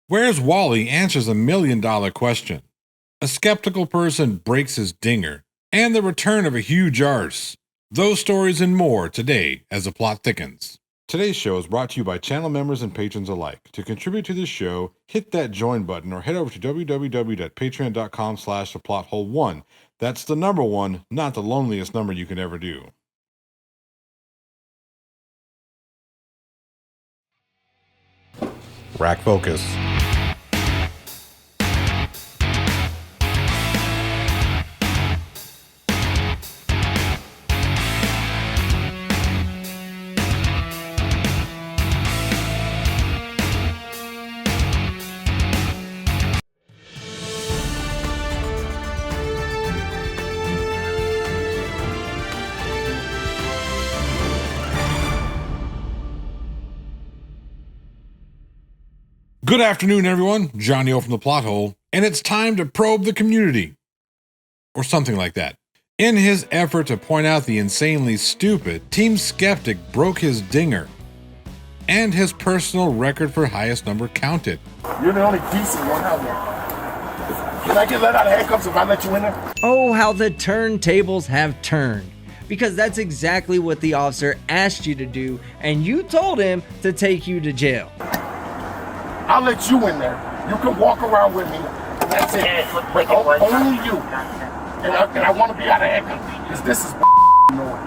Where's Wally answers a $1 million question. A skeptical person breaks his dinger. And the return of a Hugh Jarsz. Those stories and more today as the plot thickens. Today's show is brought to you by channel members and patrons alike. To contribute to this show, hit that join button or head over to www.patreon.com/theplothole1. That's the number one, not the loneliest number you can ever do. Rack focus. Good afternoon, everyone. Johnny O from the Plot Hole, and it's time to probe the community. Or something like that. In his effort to point out the insanely stupid, Team Skeptic broke his dinger. And his personal record for highest number counted. You're the only decent one out there. Can I get let out of handcuffs if I let you in there? Oh, how the turntables have turned. Because that's exactly what the officer asked you to do, and you told him to take you to jail. I'll let you in there. You can walk around with me. That's it. But only you. And I want to be out of handcuffs because this is annoying.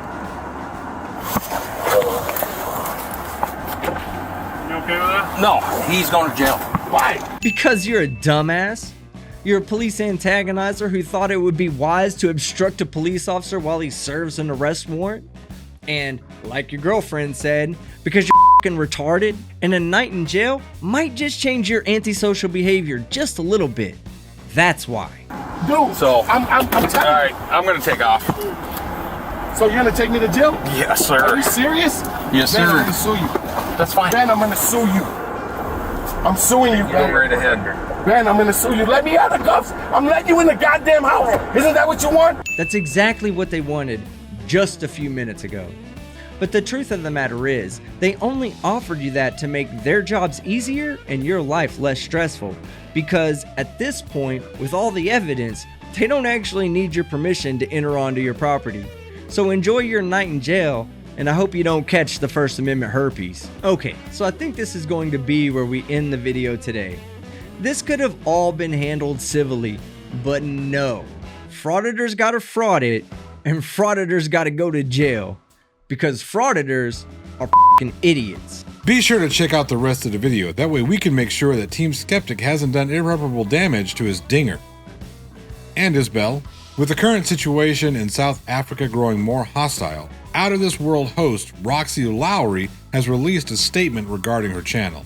You okay with that? No, he's going to jail. Why? Because you're a dumbass. You're a police antagonizer who thought it would be wise to obstruct a police officer while he serves an arrest warrant. And like your girlfriend said, because you're fucking retarded, and a night in jail might just change your antisocial behavior just a little bit. That's why. Dude, So, I'm telling you. Alright, I'm going to take off. So you're going to take me to jail? Yes, Are sir. you serious? Yes, Ben, I'm sir. going to sue you. That's fine. Ben, I'm going to sue you. I'm suing you, Go Ben. right ahead. Ben, I'm going to sue you. Let me out of the cuffs. I'm letting you in the goddamn house. Isn't that what you want? That's exactly what they wanted just a few minutes ago. But the truth of the matter is, they only offered you that to make their jobs easier and your life less stressful. Because at this point, with all the evidence, they don't actually need your permission to enter onto your property. So enjoy your night in jail, and I hope you don't catch the First Amendment herpes. Okay, so I think this is going to be where we end the video today. This could have all been handled civilly, but no. Frauditors gotta fraud it, and frauditors gotta go to jail. Because frauditors are f***ing idiots. Be sure to check out the rest of the video. That way we can make sure that Team Skeptic hasn't done irreparable damage to his dinger. And his bell. With the current situation in South Africa growing more hostile, Out of This World host Roxy Lowrie has released a statement regarding her channel.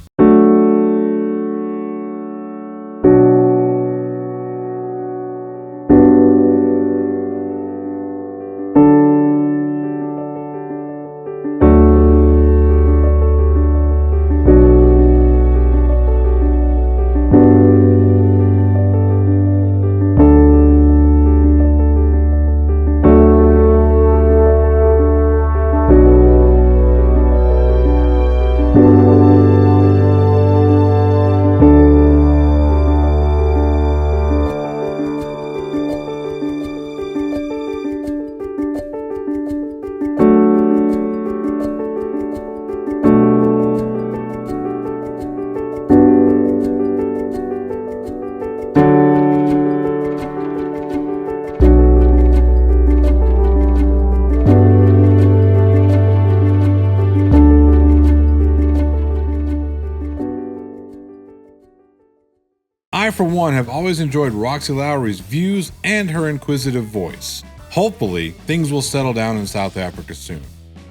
I, for one, have always enjoyed Roxy Lowrie's views and her inquisitive voice. Hopefully, things will settle down in South Africa soon.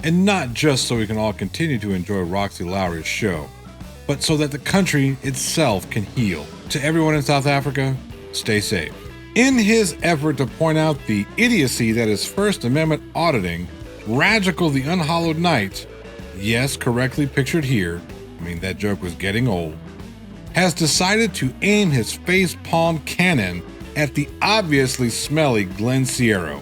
And not just so we can all continue to enjoy Roxy Lowrie's show, but so that the country itself can heal. To everyone in South Africa, stay safe. In his effort to point out the idiocy that is First Amendment auditing, Ragical the Unhallowed Knight, yes, correctly pictured here, I mean that joke was getting old, has decided to aim his face palm cannon at the obviously smelly Glenn Sierra.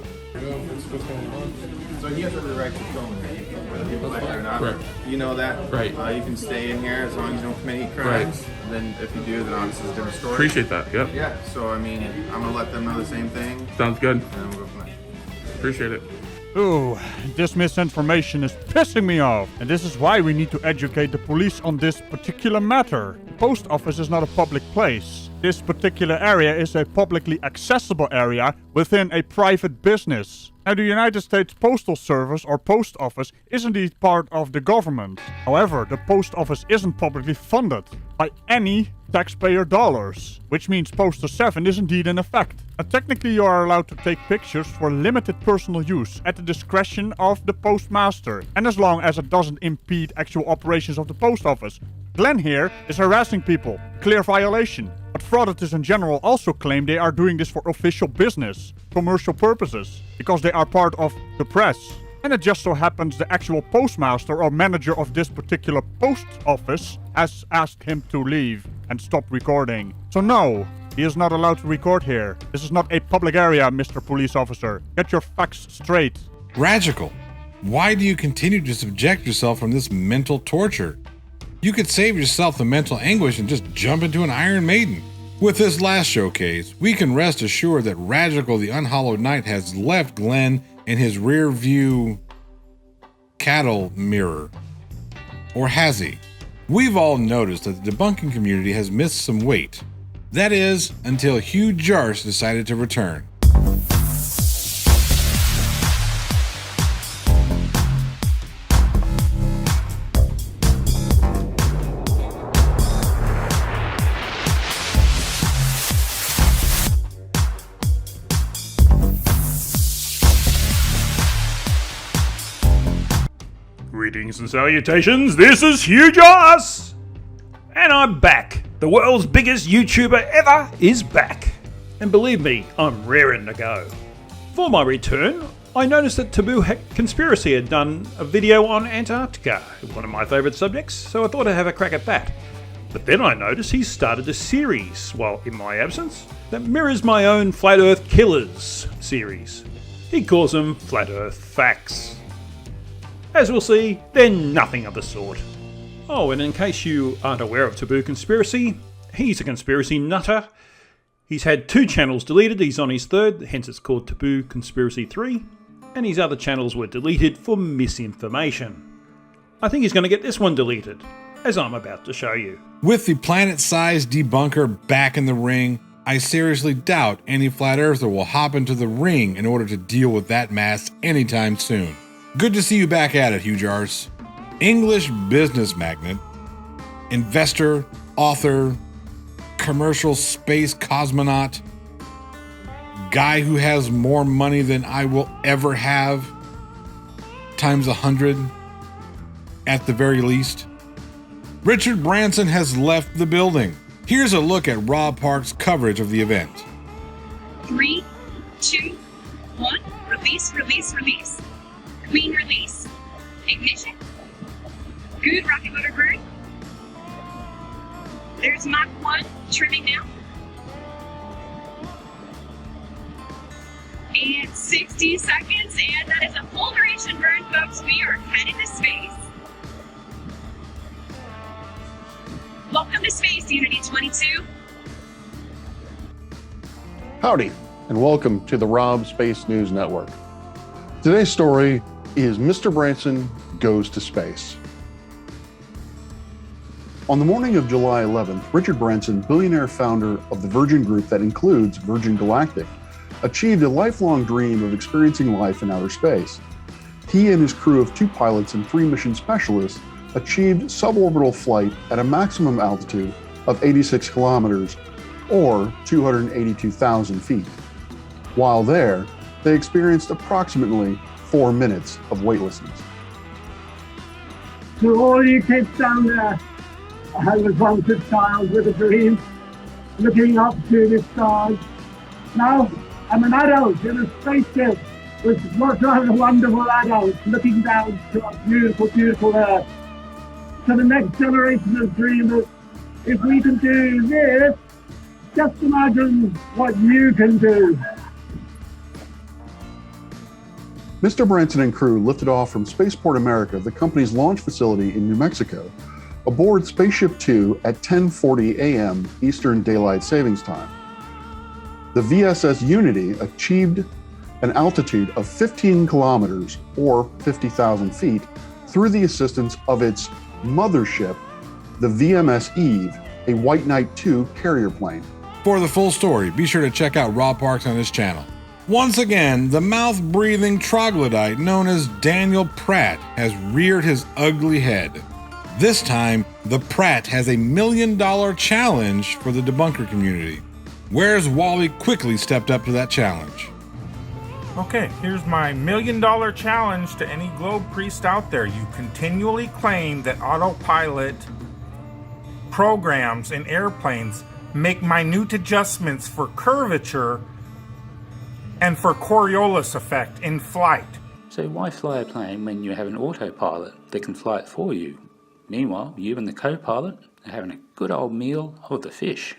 So he has every right to film it, whether people like it or not. Right. You know that? Right. You can stay in here as long as you don't commit any crimes. then if you do, then obviously it's a different story. Appreciate that. Yep. Yeah, so I mean, I'm gonna let them know the same thing. Sounds good. And then we'll go from there. Appreciate it. Ooh, this misinformation is pissing me off. And this is why we need to educate the police on this particular matter. The post office is not a public place. This particular area is a publicly accessible area within a private business. Now, the United States Postal Service, or post office, is indeed part of the government. However, the post office isn't publicly funded by any taxpayer dollars, which means Poster 7 is indeed in effect. And technically you are allowed to take pictures for limited personal use at the discretion of the postmaster, and as long as it doesn't impede actual operations of the post office. Glenn here is harassing people, clear violation. But frauditors in general also claim they are doing this for official business, commercial purposes, because they are part of the press. And it just so happens the actual postmaster or manager of this particular post office has asked him to leave and stop recording. So no, he is not allowed to record here. This is not a public area, Mr. Police Officer. Get your facts straight. Ragical, why do you continue to subject yourself from this mental torture? You could save yourself the mental anguish and just jump into an Iron Maiden. With this last showcase, we can rest assured that Ragical the Unhallowed Knight has left Glenn in his rear view cattle mirror. Or has he? We've all noticed that the debunking community has missed some weight. That is, until Hugh Jarsz decided to return. Greetings and salutations, this is Hugh Jarsz! And I'm back. The world's biggest YouTuber ever is back. And believe me, I'm raring to go. For my return, I noticed that Taboo Conspiracy had done a video on Antarctica, one of my favourite subjects, so I thought I'd have a crack at that. But then I noticed he's started a series, while in my absence, that mirrors my own Flat Earth Killers series. He calls them Flat Earth Facts. As we'll see, they're nothing of the sort. Oh, and in case you aren't aware of Taboo Conspiracy, he's a conspiracy nutter. He's had 2 channels deleted, he's on his 3rd, hence it's called Taboo Conspiracy 3, and his other channels were deleted for misinformation. I think he's going to get this one deleted, as I'm about to show you. With the planet-sized debunker back in the ring, I seriously doubt any flat earther will hop into the ring in order to deal with that mass anytime soon. Good to see you back at it, Hugh Jarsz. English business magnate, investor, author, commercial space cosmonaut, guy who has more money than I will ever have, times 100 at the very least. Richard Branson has left the building. Here's a look at Rob Park's coverage of the event. 3, 2, 1, release, release, release. Queen release. Ignition. Good rocket motor burn. There's Mach 1 trimming now. And 60 seconds, and that is a full duration burn, folks. We are headed to space. Welcome to Space Unity 22. Howdy, and welcome to the Rob Space News Network. Today's story is Mr. Branson Goes to Space. On the morning of July 11th, Richard Branson, billionaire founder of the Virgin Group that includes Virgin Galactic, achieved a lifelong dream of experiencing life in outer space. He and his crew of 2 pilots and 3 mission specialists achieved suborbital flight at a maximum altitude of 86 kilometers or 282,000 feet. While there, they experienced approximately 4 minutes of weightlessness. To all you kids down there, I was once a child with a dream, looking up to the stars. Now I'm an adult in a spaceship with lots of other wonderful adults looking down to our beautiful, beautiful Earth. To the next generation of dreamers, if we can do this, just imagine what you can do. Mr. Branson and crew lifted off from Spaceport America, the company's launch facility in New Mexico, aboard Spaceship Two at 10:40 a.m. Eastern Daylight Savings Time. The VSS Unity achieved an altitude of 15 kilometers or 50,000 feet through the assistance of its mothership, the VMS Eve, a White Knight II carrier plane. For the full story, be sure to check out Rob Parks on his channel. Once again, the mouth-breathing troglodyte known as Daniel Pratt has reared his ugly head. This time, the Pratt has a $1 million challenge for the debunker community. WheresWally quickly stepped up to that challenge. Okay, here's my $1 million challenge to any globe priest out there. You continually claim that autopilot programs in airplanes make minute adjustments for curvature and for Coriolis effect in flight. So why fly a plane when you have an autopilot that can fly it for you? Meanwhile, you and the co-pilot are having a good old meal of the fish.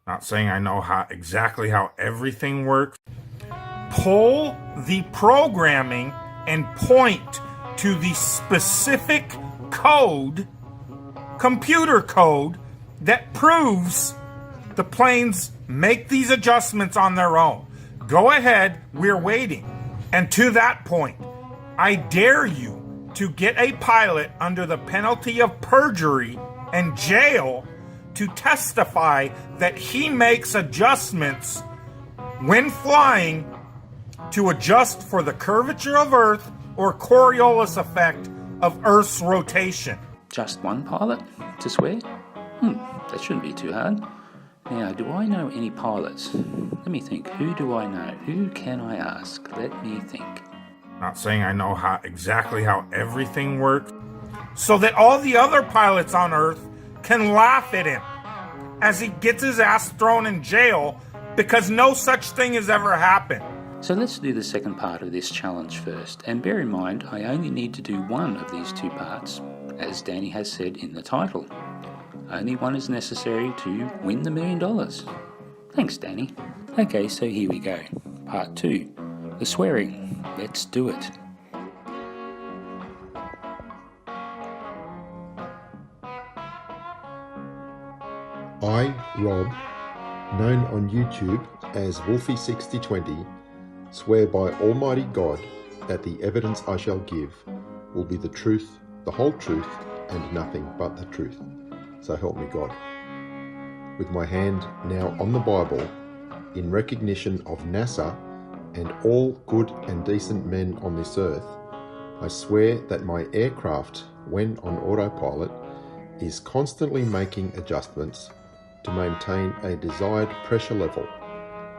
Not saying I know exactly how everything works. Pull the programming and point to the specific code, computer code, that proves the planes make these adjustments on their own. Go ahead, we're waiting. And to that point, I dare you to get a pilot under the penalty of perjury and jail to testify that he makes adjustments when flying to adjust for the curvature of Earth or Coriolis effect of Earth's rotation. Just one pilot to swear? That shouldn't be too hard. Now, do I know any pilots? Let me think. Who do I know? Who can I ask? Let me think. Not saying I know exactly how everything works, so that all the other pilots on Earth can laugh at him as he gets his ass thrown in jail because no such thing has ever happened. So let's do the second part of this challenge first. And bear in mind, I only need to do one of these two parts, as Danny has said in the title. Only one is necessary to win the $1 million. Thanks, Danny. Okay, so here we go. Part 2. The swearing. Let's do it. I, Rob, known on YouTube as Wolfie6020, swear by Almighty God that the evidence I shall give will be the truth, the whole truth, and nothing but the truth. So help me God. With my hand now on the Bible, in recognition of NASA and all good and decent men on this earth, I swear that my aircraft, when on autopilot, is constantly making adjustments to maintain a desired pressure level,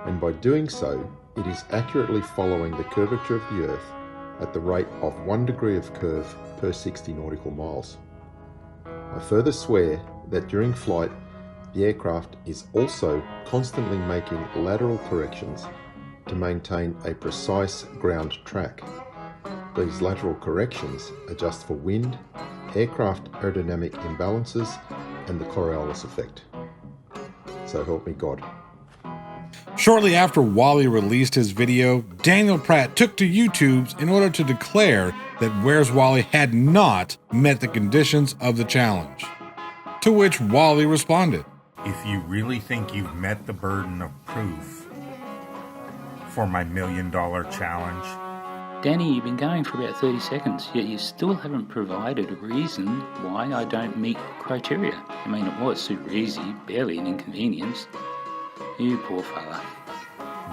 and by doing so, it is accurately following the curvature of the Earth at the rate of 1 degree of curve per 60 nautical miles. I further swear that during flight, the aircraft is also constantly making lateral corrections to maintain a precise ground track. These lateral corrections adjust for wind, aircraft aerodynamic imbalances, and the Coriolis effect. So help me God. Shortly after Wally released his video, Daniel Pratt took to YouTube in order to declare that WheresWally had not met the conditions of the challenge. To which Wally responded, If you really think you've met the burden of proof for my $1 million challenge. Danny, you've been going for about 30 seconds, yet you still haven't provided a reason why I don't meet criteria. I mean, it was super easy, barely an inconvenience. You poor fella.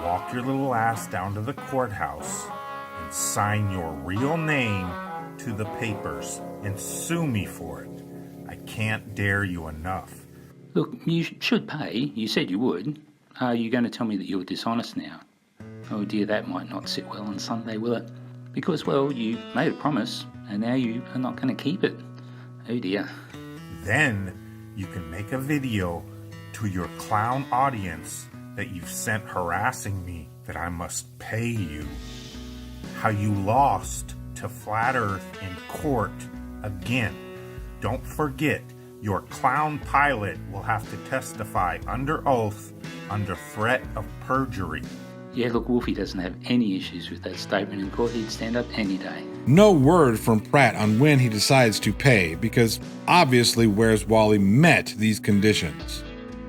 Walk your little ass down to the courthouse and sign your real name to the papers and sue me for it. I can't dare you enough. Look, you should pay. You said you would. Are you going to tell me that you're dishonest now? Oh dear, that might not sit well on Sunday, will it? Because, well, you made a promise, and now you are not going to keep it. Oh dear. Then you can make a video to your clown audience that you've sent harassing me that I must pay you. How you lost to Flat Earth in court again. Don't forget, your clown pilot will have to testify under oath under threat of perjury. Yeah, look, Wolfie doesn't have any issues with that statement in court. He'd stand up any day. No word from Pratt on when he decides to pay, because obviously WheresWally met these conditions.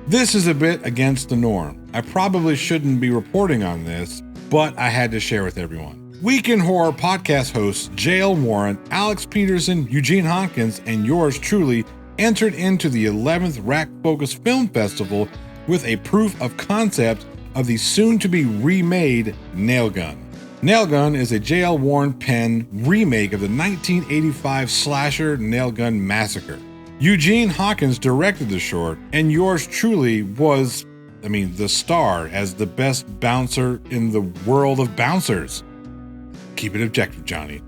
This is a bit against the norm. I probably shouldn't be reporting on this, but I had to share with everyone. Week in Horror podcast hosts J.L. Warren, Alex Peterson, Eugene Hopkins, and yours truly entered into the 11th Rack Focus Film Festival with a proof of concept of the soon-to-be remade Nail Gun. Nail Gun is a J.L. Warren pen remake of the 1985 slasher Nail Gun Massacre. Eugene Hawkins directed the short, and yours truly was, the star as the best bouncer in the world of bouncers. Keep it objective, Johnny.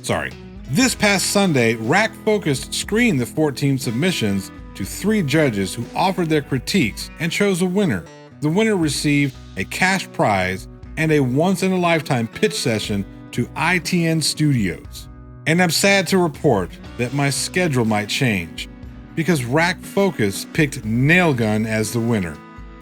Sorry. This past Sunday, Rack Focus screened the 14 submissions to 3 judges who offered their critiques and chose a winner. The winner received a cash prize and a once-in-a-lifetime pitch session to ITN Studios. And I'm sad to report that my schedule might change, because Rack Focus picked Nail Gun as the winner.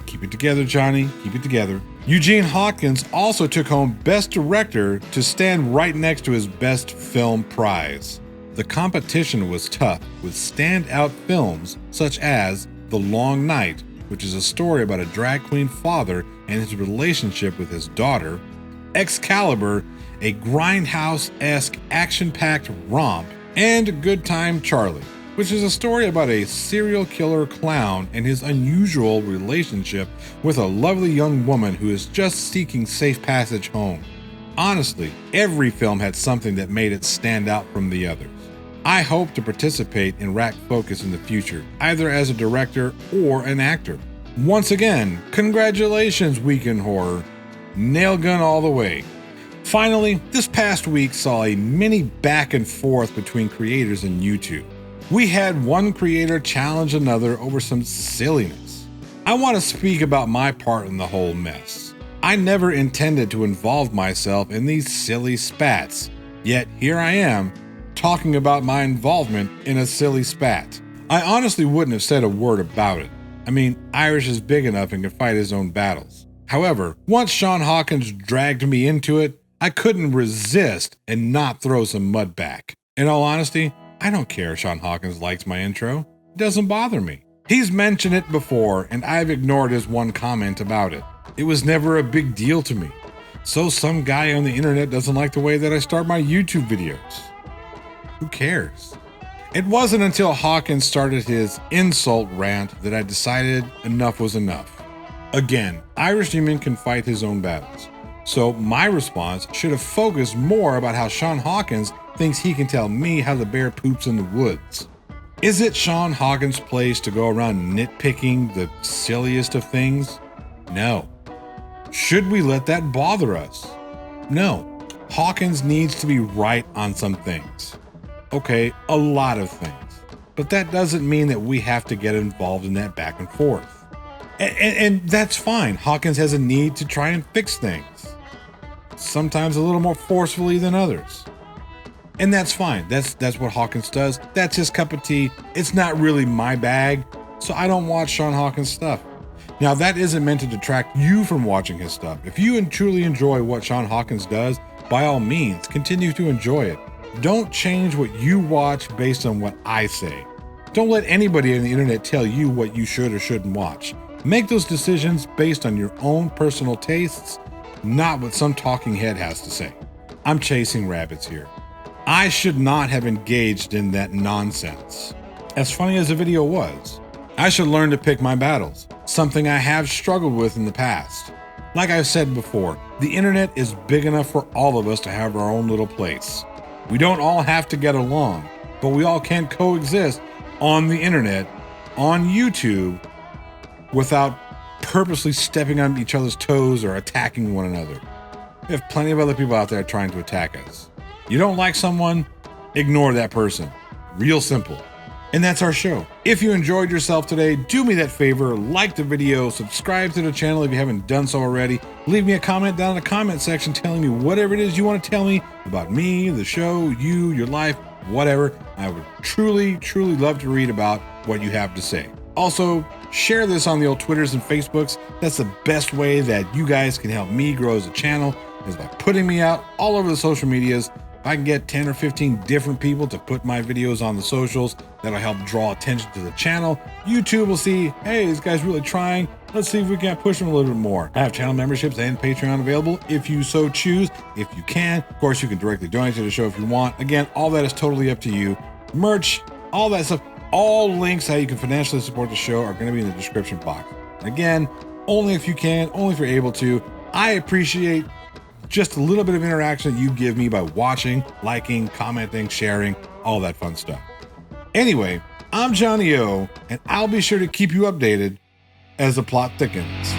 Keep it together, Johnny, keep it together. Eugene Hawkins also took home Best Director to stand right next to his Best Film prize. The competition was tough, with standout films such as The Long Night, which is a story about a drag queen father and his relationship with his daughter, Excalibur, a grindhouse-esque action-packed romp, and Good Time Charlie, which is a story about a serial killer clown and his unusual relationship with a lovely young woman who is just seeking safe passage home. Honestly, every film had something that made it stand out from the others. I hope to participate in Rack Focus in the future, either as a director or an actor. Once again, congratulations, Week in Horror. Nail Gun all the way. Finally, this past week saw a mini back and forth between creators and YouTube. We had one creator challenge another over some silliness. I want to speak about my part in the whole mess. I never intended to involve myself in these silly spats, yet here I am, talking about my involvement in a silly spat. I honestly wouldn't have said a word about it. Irish is big enough and can fight his own battles. However, once Sean Hawkins dragged me into it, I couldn't resist and not throw some mud back. In all honesty, I don't care if Sean Hawkins likes my intro. It doesn't bother me. He's mentioned it before, and I've ignored his one comment about it. It was never a big deal to me. So some guy on the internet doesn't like the way that I start my YouTube videos. Who cares? It wasn't until Hawkins started his insult rant that I decided enough was enough. Again, Irish Demon can fight his own battles. So my response should have focused more about how Sean Hawkins thinks he can tell me how the bear poops in the woods. Is it Sean Hawkins' place to go around nitpicking the silliest of things? No. Should we let that bother us? No. Hawkins needs to be right on some things. Okay, a lot of things. But that doesn't mean that we have to get involved in that back and forth. And that's fine. Hawkins has a need to try and fix things. Sometimes a little more forcefully than others. And that's fine. That's what Hawkins does. That's his cup of tea. It's not really my bag, so I don't watch Sean Hawkins' stuff. Now, that isn't meant to detract you from watching his stuff. If you truly enjoy what Sean Hawkins does, by all means, continue to enjoy it. Don't change what you watch based on what I say. Don't let anybody on the internet tell you what you should or shouldn't watch. Make those decisions based on your own personal tastes, not what some talking head has to say. I'm chasing rabbits here. I should not have engaged in that nonsense. As funny as the video was, I should learn to pick my battles, something I have struggled with in the past. Like I've said before, the internet is big enough for all of us to have our own little place. We don't all have to get along, but we all can coexist on the internet, on YouTube, without purposely stepping on each other's toes or attacking one another. We have plenty of other people out there trying to attack us. You don't like someone, ignore that person. Real simple. And that's our show. If you enjoyed yourself today, do me that favor, like the video, subscribe to the channel if you haven't done so already. Leave me a comment down in the comment section telling me whatever it is you want to tell me about me, the show, you, your life, whatever. I would truly, truly love to read about what you have to say. Also, share this on the old Twitters and Facebooks. That's the best way that you guys can help me grow as a channel, is by putting me out all over the social medias. If I can get 10 or 15 different people to put my videos on the socials, that'll help draw attention to the channel. YouTube will see, hey, this guy's really trying. Let's see if we can push him a little bit more. I have channel memberships and Patreon available if you so choose, if you can. Of course, you can directly donate to the show if you want. Again, all that is totally up to you. Merch, all that stuff, all links how you can financially support the show are going to be in the description box. Again, only if you can, only if you're able to. I appreciate just a little bit of interaction that you give me by watching, liking, commenting, sharing, all that fun stuff. Anyway, I'm Johnny O, and I'll be sure to keep you updated as the plot thickens.